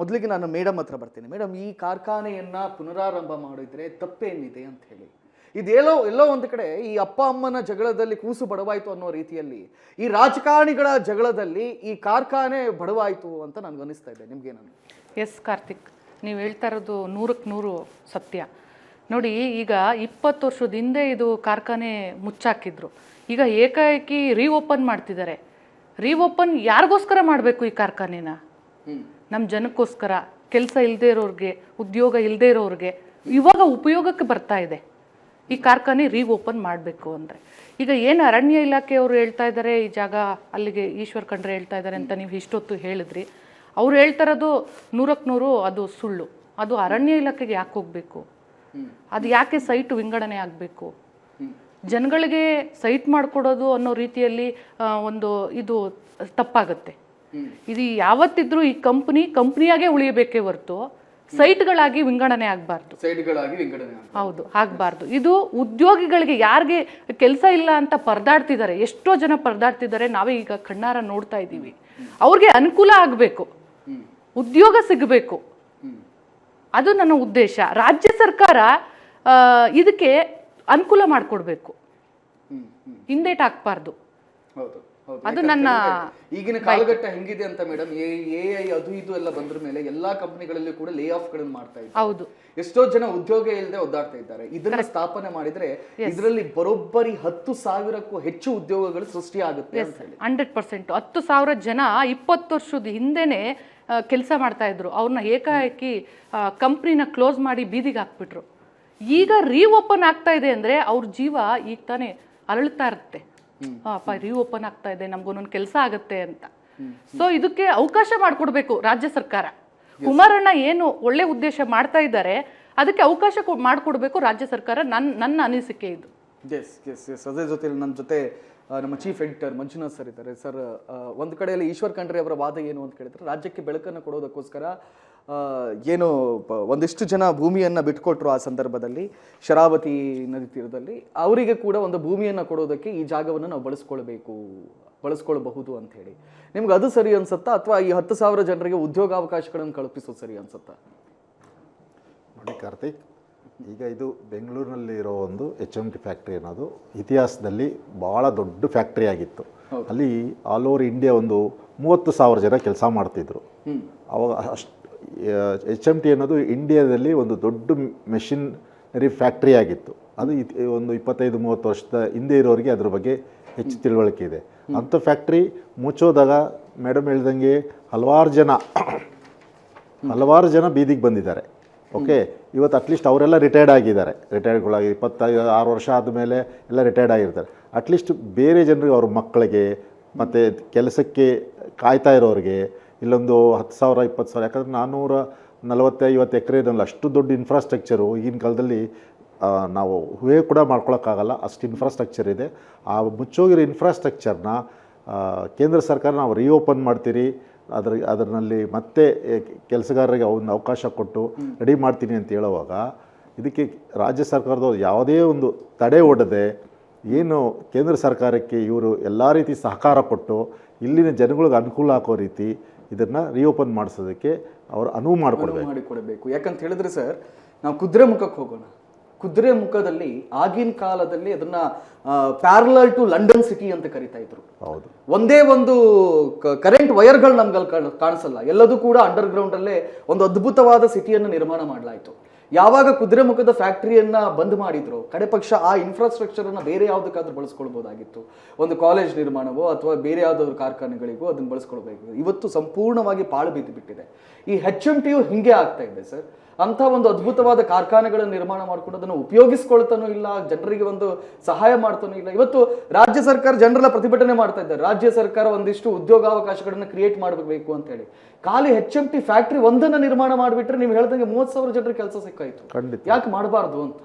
ಮೊದಲಿಗೆ ನಾನು ಮೇಡಮ್ ಹತ್ರ ಬರ್ತೀನಿ. ಮೇಡಮ್, ಈ ಕಾರ್ಖಾನೆಯನ್ನ ಪುನರಾರಂಭ ಮಾಡಿದ್ರೆ ತಪ್ಪೇನಿದೆ ಅಂತ ಹೇಳಿ. ಎಲ್ಲೋ ಒಂದು ಕಡೆ ಈ ಅಪ್ಪ ಅಮ್ಮನ ಜಗಳದಲ್ಲಿ ಕೂಸು ಬಡವಾಯ್ತು ಅನ್ನೋ ರೀತಿಯಲ್ಲಿ ಈ ರಾಜಕಾರಣಿಗಳ ಜಗಳದಲ್ಲಿ ಈ ಕಾರ್ಖಾನೆ ಬಡವಾಯ್ತು ಅಂತ ನನಗೆ ಅನಿಸ್ತಾ ಇದೆ. ನಿಮ್ಗೆ ನಾನು ಎಸ್ ಕಾರ್ತಿಕ್, ನೀವು ಹೇಳ್ತಾ ಇರೋದು 100ಕ್ಕೆ 100 ಸತ್ಯ. ನೋಡಿ, ಈಗ 20 ವರ್ಷದ ಹಿಂದೆ ಇದು ಕಾರ್ಖಾನೆ ಮುಚ್ಚಾಕಿದ್ರು. ಈಗ ಏಕಾಏಕಿ ರೀಓಪನ್ ಮಾಡ್ತಿದ್ದಾರೆ. ರೀಓಪನ್ ಯಾರಿಗೋಸ್ಕರ ಮಾಡಬೇಕು ಈ ಕಾರ್ಖಾನೆನ? ನಮ್ಮ ಜನಕ್ಕೋಸ್ಕರ, ಕೆಲಸ ಇಲ್ಲದೆ ಇರೋರಿಗೆ, ಉದ್ಯೋಗ ಇಲ್ಲದೆ ಇರೋರಿಗೆ ಇವಾಗ ಉಪಯೋಗಕ್ಕೆ ಬರ್ತಾ ಇದೆ ಈ ಕಾರ್ಖಾನೆ ರೀಓಪನ್ ಮಾಡಬೇಕು ಅಂದರೆ. ಈಗ ಏನು ಅರಣ್ಯ ಇಲಾಖೆಯವರು ಹೇಳ್ತಾ ಇದ್ದಾರೆ, ಈ ಜಾಗ ಅಲ್ಲಿಗೆ ಈಶ್ವರ್ ಖಂಡ್ರೆ ಹೇಳ್ತಾ ಇದ್ದಾರೆ ಅಂತ ನೀವು ಇಷ್ಟೊತ್ತು ಹೇಳಿದ್ರಿ. ಅವ್ರು ಹೇಳ್ತಾ ಇರೋದು 100ಕ್ಕೆ 100 ಅದು ಸುಳ್ಳು. ಅದು ಅರಣ್ಯ ಇಲಾಖೆಗೆ ಯಾಕೆ ಹೋಗಬೇಕು? ಅದು ಯಾಕೆ ಸೈಟ್ ವಿಂಗಡಣೆ ಆಗಬೇಕು? ಜನಗಳಿಗೆ ಸೈಟ್ ಮಾಡಿಕೊಡೋದು ಅನ್ನೋ ರೀತಿಯಲ್ಲಿ ಒಂದು ಇದು ತಪ್ಪಾಗುತ್ತೆ. ಇದು ಯಾವತ್ತಿದ್ರೂ ಈ ಕಂಪ್ನಿಯಾಗೆ ಉಳಿಯಬೇಕೇ ಹೊರತು ಸೈಟ್ಗಳಾಗಿ ವಿಂಗಡಣೆ ಆಗಬಾರ್ದು. ಹೌದು, ಆಗಬಾರ್ದು. ಇದು ಉದ್ಯೋಗಿಗಳಿಗೆ, ಯಾರಿಗೆ ಕೆಲಸ ಇಲ್ಲ ಅಂತ ಪರದಾಡ್ತಿದ್ದಾರೆ, ಎಷ್ಟೋ ಜನ ಪರದಾಡ್ತಿದ್ದಾರೆ, ನಾವೇ ಈಗ ಕಣ್ಣಾರ ನೋಡ್ತಾ ಇದ್ದೀವಿ. ಅವ್ರಿಗೆ ಅನುಕೂಲ ಆಗಬೇಕು, ಉದ್ಯೋಗ ಸಿಗಬೇಕು, ಅದು ನನ್ನ ಉದ್ದೇಶ. ರಾಜ್ಯ ಸರ್ಕಾರ ಇದಕ್ಕೆ ಅನುಕೂಲ ಮಾಡಿಕೊಡ್ಬೇಕು, ಹಿಂದೇಟ್ ಹಾಕ್ಬಾರ್ದು. ಅದು ನನ್ನ ಈಗಿನ ಕಾಲಘಟ್ಟ ಹೆಂಗಿದೆ ಅಂತ ಮೇಡಮ್, ಎಐ ಅದು ಇದು ಎಲ್ಲ ಬಂದ್ರ ಮೇಲೆ ಎಲ್ಲಾ ಕಂಪನಿಗಳಲ್ಲಿ ಕೂಡ ಲೇ ಆಫ್ ಗಳನ್ನ ಮಾಡ್ತಾ ಇದ್ದಾರೆ. ಹೌದು, ಎಷ್ಟೋ ಜನ ಉದ್ಯೋಗ ಇಲ್ಲದೆ ಒದ್ದಾಡ್ತಾ ಇದ್ದಾರೆ. ಇದನ್ನ ಸ್ಥಾಪನೆ ಮಾಡಿದ್ರೆ ಇದರಲ್ಲಿ ಬರೋಬ್ಬರಿ 10,000ಕ್ಕೂ ಹೆಚ್ಚು ಉದ್ಯೋಗಗಳು ಸೃಷ್ಟಿ ಆಗುತ್ತೆ. 100%. 10,000 ಜನ 20 ವರ್ಷದ ಹಿಂದೆನೆ ಕೆಲಸ ಮಾಡ್ತಾ ಇದ್ರು. ಅವ್ರನ್ನ ಏಕಾಏಕಿ ಕಂಪ್ನಿನ ಕ್ಲೋಸ್ ಮಾಡಿ ಬೀದಿಗೆ ಹಾಕ್ಬಿಟ್ರು. ಈಗ ರೀಓಪನ್ ಆಗ್ತಾ ಇದೆ ಅಂದ್ರೆ ಅವ್ರ ಜೀವ ಈಗ ತಾನೇ ಅರಳ್ತಾ ಇರುತ್ತೆ. ರೀಓಪನ್ ಆಗ್ತಾ ಇದೆ, ನಮ್ಗೊಂದೊಂದು ಕೆಲಸ ಆಗತ್ತೆ ಅಂತ. ಸೊ ಇದಕ್ಕೆ ಅವಕಾಶ ಮಾಡಿಕೊಡ್ಬೇಕು ರಾಜ್ಯ ಸರ್ಕಾರ. ಕುಮಾರಣ್ಣ ಏನು ಒಳ್ಳೆ ಉದ್ದೇಶ ಮಾಡ್ತಾ ಇದ್ದಾರೆ, ಅದಕ್ಕೆ ಅವಕಾಶ ಮಾಡಿಕೊಡ್ಬೇಕು ರಾಜ್ಯ ಸರ್ಕಾರ. ನನ್ನ ಅನಿಸಿಕೆ ಇದು. ಅದೇ ಜೊತೆ ನನ್ನ ಜೊತೆ ನಮ್ಮ ಚೀಫ್ ಎಡಿಟರ್ ಮಂಜುನಾಥ್ ಸರ್ ಇದ್ದಾರೆ. ಸರ್, ಒಂದು ಕಡೆಯಲ್ಲಿ ಈಶ್ವರ್ ಖಂಡ್ರೆ ಅವರ ವಾದ ಏನು ಅಂತ ಕೇಳಿದ್ರೆ, ರಾಜ್ಯಕ್ಕೆ ಬೆಳಕನ್ನು ಕೊಡೋದಕ್ಕೋಸ್ಕರ ಏನು ಒಂದಿಷ್ಟು ಜನ ಭೂಮಿಯನ್ನು ಬಿಟ್ಕೊಟ್ರು. ಆ ಸಂದರ್ಭದಲ್ಲಿ ಶರಾವತಿ ನದಿ ತೀರದಲ್ಲಿ ಅವರಿಗೆ ಕೂಡ ಒಂದು ಭೂಮಿಯನ್ನು ಕೊಡೋದಕ್ಕೆ ಈ ಜಾಗವನ್ನು ನಾವು ಬಳಸ್ಕೊಳ್ಬಹುದು ಅಂತ ಹೇಳಿ. ನಿಮ್ಗೆ ಅದು ಸರಿ ಅನ್ಸುತ್ತಾ, ಅಥವಾ ಈ 10,000 ಜನರಿಗೆ ಉದ್ಯೋಗಾವಕಾಶಗಳನ್ನು ಕಲ್ಪಿಸೋದು ಸರಿ ಅನ್ಸುತ್ತಾ? ನೋಡಿ ಕಾರ್ತಿಕ್, ಈಗ ಇದು ಬೆಂಗಳೂರಿನಲ್ಲಿ ಇರೋ ಒಂದು HMT ಫ್ಯಾಕ್ಟ್ರಿ ಅನ್ನೋದು ಇತಿಹಾಸದಲ್ಲಿ ಭಾಳ ದೊಡ್ಡ ಫ್ಯಾಕ್ಟ್ರಿ ಆಗಿತ್ತು. ಅಲ್ಲಿ ಆಲ್ ಓವರ್ ಇಂಡಿಯಾ ಒಂದು 30,000 ಜನ ಕೆಲಸ ಮಾಡ್ತಿದ್ರು. ಅವಾಗ ಅಷ್ಟು HMT ಅನ್ನೋದು ಇಂಡಿಯಾದಲ್ಲಿ ಒಂದು ದೊಡ್ಡ ಮೆಷಿನರಿ ಫ್ಯಾಕ್ಟ್ರಿ ಆಗಿತ್ತು. ಅದು ಒಂದು 25-30 ವರ್ಷದ ಹಿಂದೆ ಇರೋರಿಗೆ ಅದ್ರ ಬಗ್ಗೆ ಹೆಚ್ಚು ತಿಳುವಳಿಕೆ ಇದೆ. ಅಂಥ ಫ್ಯಾಕ್ಟ್ರಿ ಮುಚ್ಚೋದಾಗ ಮೇಡಮ್ ಹೇಳ್ದಂಗೆ ಹಲವಾರು ಜನ ಬೀದಿಗೆ ಬಂದಿದ್ದಾರೆ. ಓಕೆ, ಇವತ್ತು ಅಟ್ಲೀಸ್ಟ್ ಅವರೆಲ್ಲ ರಿಟೈರ್ಡ್ ಆಗಿದ್ದಾರೆ. ರಿಟೈರ್ಡ್ಗಳಾಗಿ 26 ವರ್ಷ ಆದಮೇಲೆ ಎಲ್ಲ ರಿಟೈರ್ಡ್ ಆಗಿರ್ತಾರೆ. ಅಟ್ಲೀಸ್ಟ್ ಬೇರೆ ಜನರಿಗೆ, ಅವ್ರ ಮಕ್ಕಳಿಗೆ ಮತ್ತು ಕೆಲಸಕ್ಕೆ ಕಾಯ್ತಾ ಇರೋರಿಗೆ ಇಲ್ಲೊಂದು 10,000 20,000, ಯಾಕಂದರೆ 440-50 ಎಕರೆನಲ್ಲಿ ಅಷ್ಟು ದೊಡ್ಡ ಇನ್ಫ್ರಾಸ್ಟ್ರಕ್ಚರು ಈಗಿನ ಕಾಲದಲ್ಲಿ ನಾವು ಹೂವೇ ಕೂಡ ಮಾಡ್ಕೊಳಕ್ಕಾಗಲ್ಲ, ಅಷ್ಟು ಇನ್ಫ್ರಾಸ್ಟ್ರಕ್ಚರ್ ಇದೆ. ಆ ಮುಚ್ಚೋಗಿರೋ ಇನ್ಫ್ರಾಸ್ಟ್ರಕ್ಚರ್ನ ಕೇಂದ್ರ ಸರ್ಕಾರ ನಾವು ರೀಓಪನ್ ಮಾಡ್ತೀರಿ, ಅದರಲ್ಲಿ ಮತ್ತೆ ಕೆಲಸಗಾರರಿಗೆ ಒಂದು ಅವಕಾಶ ಕೊಟ್ಟು ರೆಡಿ ಮಾಡ್ತೀನಿ ಅಂತ ಹೇಳುವಾಗ, ಇದಕ್ಕೆ ರಾಜ್ಯ ಸರ್ಕಾರದವ್ರು ಯಾವುದೇ ಒಂದು ತಡೆ ಒಡ್ಡದೆ ಏನು ಕೇಂದ್ರ ಸರ್ಕಾರಕ್ಕೆ ಇವರು ಎಲ್ಲ ರೀತಿ ಸಹಕಾರ ಕೊಟ್ಟು ಇಲ್ಲಿನ ಜನಗಳಿಗೆ ಅನುಕೂಲ ಆಗೋ ರೀತಿ ಇದನ್ನು ರೀಓಪನ್ ಮಾಡಿಸೋದಕ್ಕೆ ಅವರು ಅನುವು ಮಾಡಿಕೊಡಬೇಕು. ಯಾಕಂತ ಹೇಳಿದ್ರೆ ಸರ್, ನಾವು ಕುದುರೆಮುಖಕ್ಕೆ ಹೋಗೋಣ. ಕುದುರೆಮುಖದಲ್ಲಿ ಆಗಿನ ಕಾಲದಲ್ಲಿ ಅದನ್ನ ಪ್ಯಾರಲಲ್ ಟು ಲಂಡನ್ ಸಿಟಿ ಅಂತ ಕರಿತಾ ಇದ್ರು. ಹೌದು, ಒಂದೇ ಒಂದು ಕರೆಂಟ್ ವೈರ್ಗಳು ನಮ್ಗೆ ಕಾಣಿಸಲ್ಲ, ಎಲ್ಲದೂ ಕೂಡ ಅಂಡರ್ ಗ್ರೌಂಡ್ ಅಲ್ಲೇ ಒಂದು ಅದ್ಭುತವಾದ ಸಿಟಿಯನ್ನು ನಿರ್ಮಾಣ ಮಾಡಲಾಯಿತು. ಯಾವಾಗ ಕುದುರೆಮುಖದ ಫ್ಯಾಕ್ಟರಿಯನ್ನ ಬಂದ್ ಮಾಡಿದ್ರು, ಕಡೆ ಪಕ್ಷ ಆ ಇನ್ಫ್ರಾಸ್ಟ್ರಕ್ಚರ್ ಅನ್ನ ಬೇರೆ ಯಾವ್ದಕ್ಕಾದ್ರೂ ಬಳಸ್ಕೊಳ್ಬಹುದಾಗಿತ್ತು. ಒಂದು ಕಾಲೇಜ್ ನಿರ್ಮಾಣವೋ ಅಥವಾ ಬೇರೆ ಯಾವ್ದಾದ್ರು ಕಾರ್ಖಾನೆಗಳಿಗೋ ಅದನ್ನ ಬಳಸ್ಕೊಳ್ಬೇಕು. ಇವತ್ತು ಸಂಪೂರ್ಣವಾಗಿ ಪಾಳು ಬಿದ್ದು ಬಿಟ್ಟಿದೆ. ಈ HMT ಹಿಂಗೆ ಆಗ್ತಾ ಇದೆ ಸರ್. ಅಂತ ಒಂದು ಅದ್ಭುತವಾದ ಕಾರ್ಖಾನೆಗಳನ್ನು ನಿರ್ಮಾಣ ಮಾಡ್ಕೊಂಡು ಅದನ್ನು ಉಪಯೋಗಿಸ್ಕೊಳ್ತಾನೂ ಇಲ್ಲ, ಜನರಿಗೆ ಒಂದು ಸಹಾಯ ಮಾಡ್ತಾನೂ ಇಲ್ಲ. ಇವತ್ತು ರಾಜ್ಯ ಸರ್ಕಾರ ಜನರೆಲ್ಲ ಪ್ರತಿಭಟನೆ ಮಾಡ್ತಾ ಇದ್ದಾರೆ. ರಾಜ್ಯ ಸರ್ಕಾರ ಒಂದಿಷ್ಟು ಉದ್ಯೋಗಾವಕಾಶಗಳನ್ನ ಕ್ರಿಯೇಟ್ ಮಾಡಬೇಕು ಅಂತ ಹೇಳಿ. ಖಾಲಿ HMT ಫ್ಯಾಕ್ಟ್ರಿ ಒಂದನ್ನ ನಿರ್ಮಾಣ ಮಾಡಿಬಿಟ್ರೆ ನೀವು ಹೇಳ್ದಂಗೆ 30,000 ಜನರಿಗೆ ಕೆಲಸ ಸಿಕ್ಕಾಯ್ತು. ಯಾಕೆ ಮಾಡಬಾರ್ದು ಅಂತ.